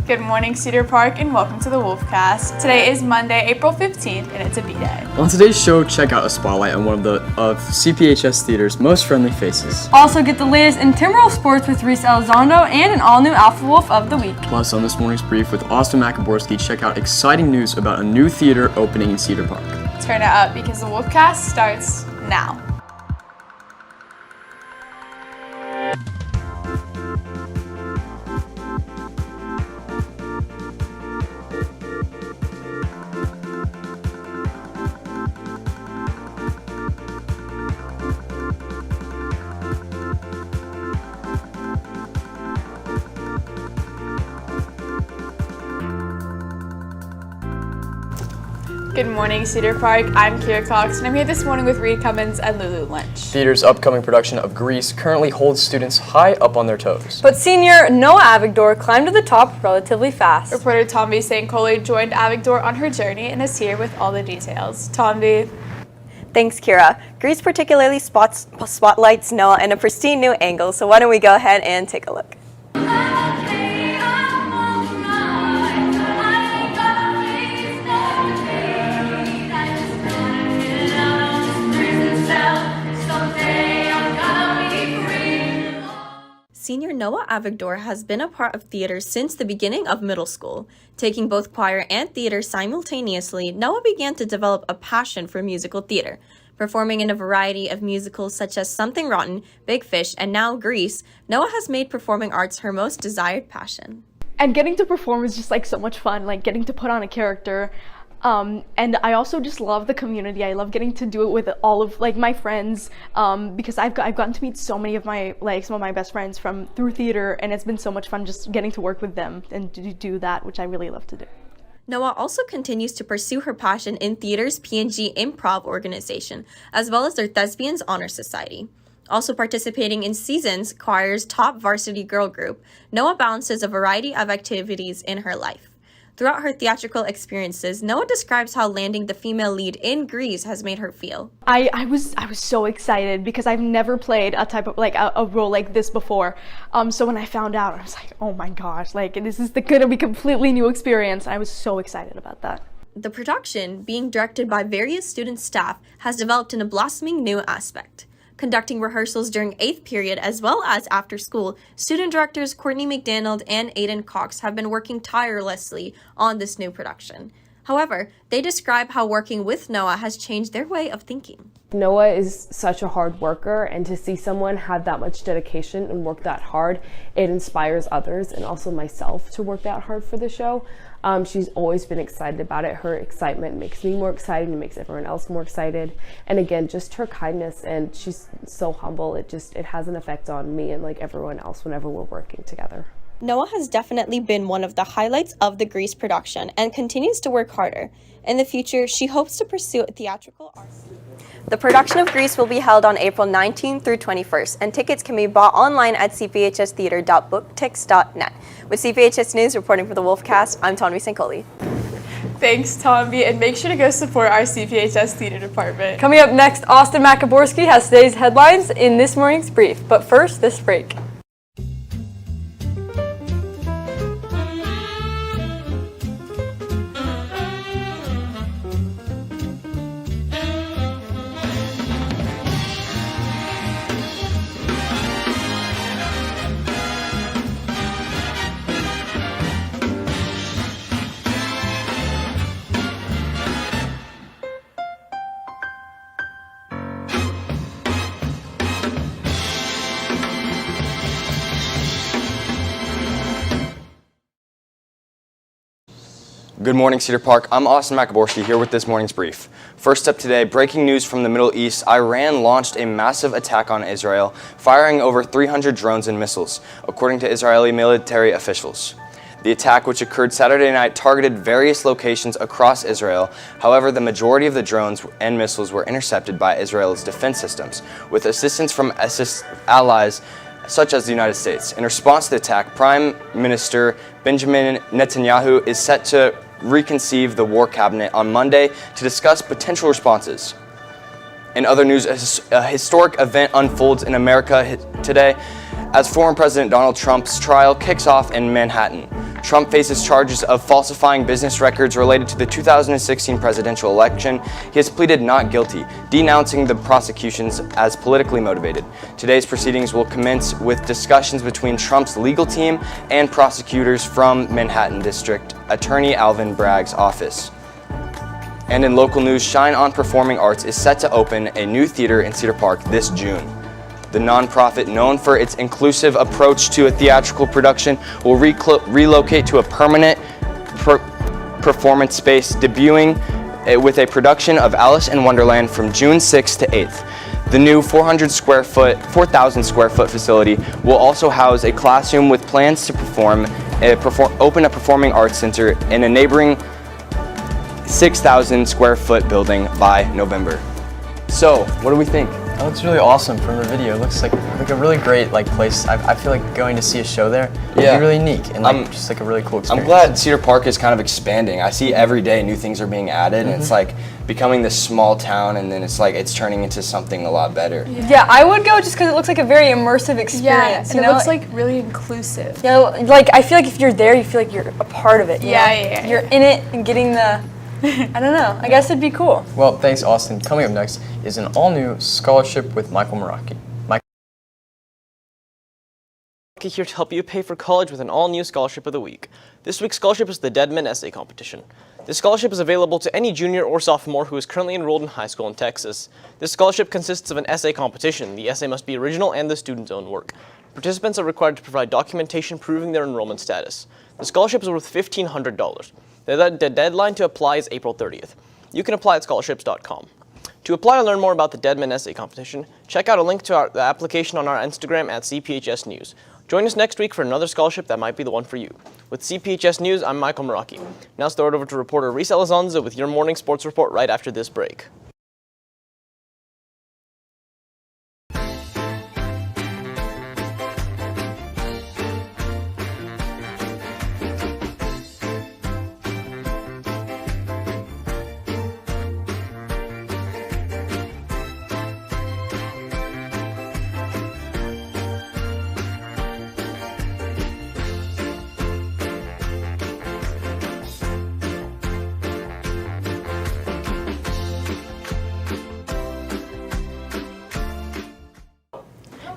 Good morning, Cedar Park, and welcome to the Wolfcast. Today is Monday, April 15th, and it's a B-Day. On today's show, check out a spotlight on one of CPHS Theater's most friendly faces. Also get the latest in Timberwolf sports with Reese Elizondo and an all-new Alpha Wolf of the Week. Plus, on this morning's brief with Austin Makaborski, check out exciting news about a new theater opening in Cedar Park. Turn it up because the Wolfcast starts now. Good morning, Cedar Park. I'm Kira Cox, and I'm here this morning with Reed Cummins and Lulu Lynch. Theater's upcoming production of Grease currently holds students high up on their toes. But senior Noah Avigdor climbed to the top relatively fast. Reporter Tomby St. Coley joined Avigdor on her journey and is here with all the details. Tomby. Thanks, Kira. Grease particularly spotlights Noah in a pristine new angle, so why don't we go ahead and take a look. Senior Noah Avigdor has been a part of theater since the beginning of middle school. Taking both choir and theater simultaneously, Noah began to develop a passion for musical theater. Performing in a variety of musicals such as Something Rotten, Big Fish, and now Grease, Noah has made performing arts her most desired passion. And getting to perform is just like so much fun, like getting to put on a character. And I also just love the community. I love getting to do it with all of like my friends, because I've gotten to meet so many of some of my best friends through theater, and it's been so much fun just getting to work with them and to do that, which I really love to do. Noah also continues to pursue her passion in theater's P&G Improv organization, as well as their Thespians Honor Society. Also participating in Seasons, choir's top varsity girl group, Noah balances a variety of activities in her life. Throughout her theatrical experiences, Noah describes how landing the female lead in Grease has made her feel. I was so excited because I've never played a type of a role like this before. So when I found out, I was like, oh my gosh, like this is gonna be a completely new experience. I was so excited about that. The production, being directed by various student staff, has developed in a blossoming new aspect. Conducting rehearsals during 8th period as well as after school, student directors Courtney McDonald and Aiden Cox have been working tirelessly on this new production. However, they describe how working with Noah has changed their way of thinking. Noah is such a hard worker, and to see someone have that much dedication and work that hard, it inspires others and also myself to work that hard for the show. She's always been excited about it. Her excitement makes me more excited and makes everyone else more excited. And again, just her kindness, and she's so humble. It has an effect on me and like everyone else whenever we're working together. Noah has definitely been one of the highlights of the Grease production and continues to work harder. In the future, she hopes to pursue theatrical arts. The production of Grease will be held on April 19th through 21st, and tickets can be bought online at cphstheater.booktix.net. With CPHS News reporting for the Wolfcast, I'm Tomby St. Coley. Thanks, Tomby, and make sure to go support our CPHS theater department. Coming up next, Austin Makaborski has today's headlines in this morning's brief. But first, this break. Good morning, Cedar Park. I'm Austin Makaborski here with this morning's brief. First up today, breaking news from the Middle East. Iran launched a massive attack on Israel, firing over 300 drones and missiles, according to Israeli military officials. The attack, which occurred Saturday night, targeted various locations across Israel. However, the majority of the drones and missiles were intercepted by Israel's defense systems, with assistance from allies such as the United States. In response to the attack, Prime Minister Benjamin Netanyahu is set to reconceive the war cabinet on Monday to discuss potential responses. In other news, a historic event unfolds in America today as former President Donald Trump's trial kicks off in Manhattan. Trump faces charges of falsifying business records related to the 2016 presidential election. He has pleaded not guilty, denouncing the prosecutions as politically motivated. Today's proceedings will commence with discussions between Trump's legal team and prosecutors from Manhattan District Attorney Alvin Bragg's office. And in local news, Shine on Performing Arts is set to open a new theater in Cedar Park this June. The nonprofit, known for its inclusive approach to a theatrical production, will relocate to a permanent performance space, debuting with a production of Alice in Wonderland from June 6th to 8th. The new 4,000 square foot facility will also house a classroom with plans to open a performing arts center in a neighboring 6,000 square foot building by November. So, what do we think? That looks really awesome from the video. It looks like a really great place. I feel like going to see a show there would be really neat and just like a really cool experience. I'm glad Cedar Park is kind of expanding. I see every day new things are being added, and it's like becoming this small town, and then it's like it's turning into something a lot better. Yeah, I would go just because it looks like a very immersive experience. And it looks like really inclusive. Yeah, like I feel like if you're there, you feel like you're a part of it. You know? Yeah. You're in it and getting the. I don't know. I guess it'd be cool. Well, thanks, Austin. Coming up next is an all-new scholarship with Michael Meraki. Here to help you pay for college with an all-new scholarship of the week. This week's scholarship is the Deadman Essay Competition. This scholarship is available to any junior or sophomore who is currently enrolled in high school in Texas. This scholarship consists of an essay competition. The essay must be original and the student's own work. Participants are required to provide documentation proving their enrollment status. The scholarship is worth $1,500. The deadline to apply is April 30th. You can apply at scholarships.com. To apply and learn more about the Deadman Essay Competition, check out a link to the application on our Instagram at CPHS News. Join us next week for another scholarship that might be the one for you. With CPHS News, I'm Michael Meraki. Now let's throw it over to reporter Reese Elizondo with your morning sports report right after this break.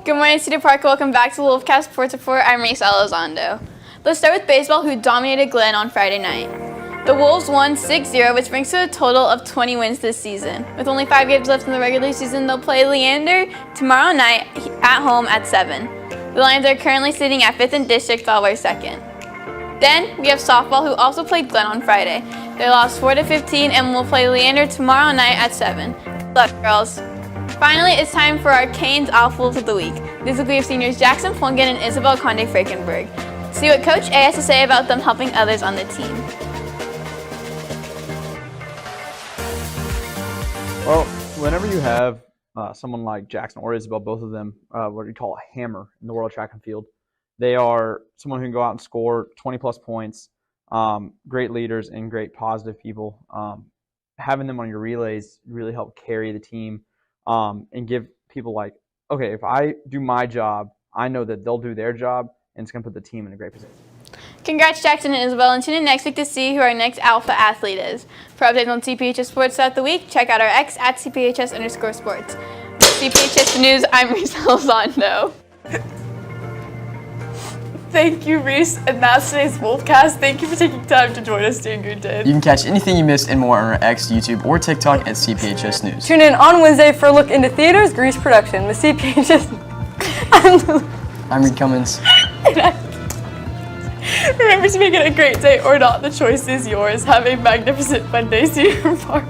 Good morning, Cedar Park. Welcome back to Wolfcast Sports Report. I'm Reese Elizondo. Let's start with baseball, who dominated Glenn on Friday night. The Wolves won 6-0, which brings to a total of 20 wins this season. With only 5 games left in the regular season, they'll play Leander tomorrow night at home at 7. The Lions are currently sitting at 5th in district, while we're 2nd. Then we have softball, who also played Glenn on Friday. They lost 4-15 and will play Leander tomorrow night at 7. Good luck, girls. Finally, it's time for our Canes Outfielders of the Week. This week we have seniors Jackson Plunket and Isabel Conde-Frankenberg. See what Coach A has to say about them helping others on the team. Well, whenever you have someone like Jackson or Isabel, both of them, what you call a hammer in the world track and field, they are someone who can go out and score 20-plus points, great leaders and great positive people. Having them on your relays really help carry the team. And give people like, okay, if I do my job, I know that they'll do their job, and it's going to put the team in a great position. Congrats, Jackson and Isabel, and tune in next week to see who our next alpha athlete is. For updates on CPHS Sports throughout the week, check out our X at CPHS_sports. CPHS News, I'm Reese Elizondo. Thank you, Reese, and that's today's Wolfcast. Thank you for taking time to join us during your day. You can catch anything you missed and more on our X, YouTube, or TikTok at CPHS News. Tune in on Wednesday for a look into theaters, Grease production, the CPHS. I'm Reed Cummins. Remember to make it a great day or not. The choice is yours. Have a magnificent Monday, Cedar Park.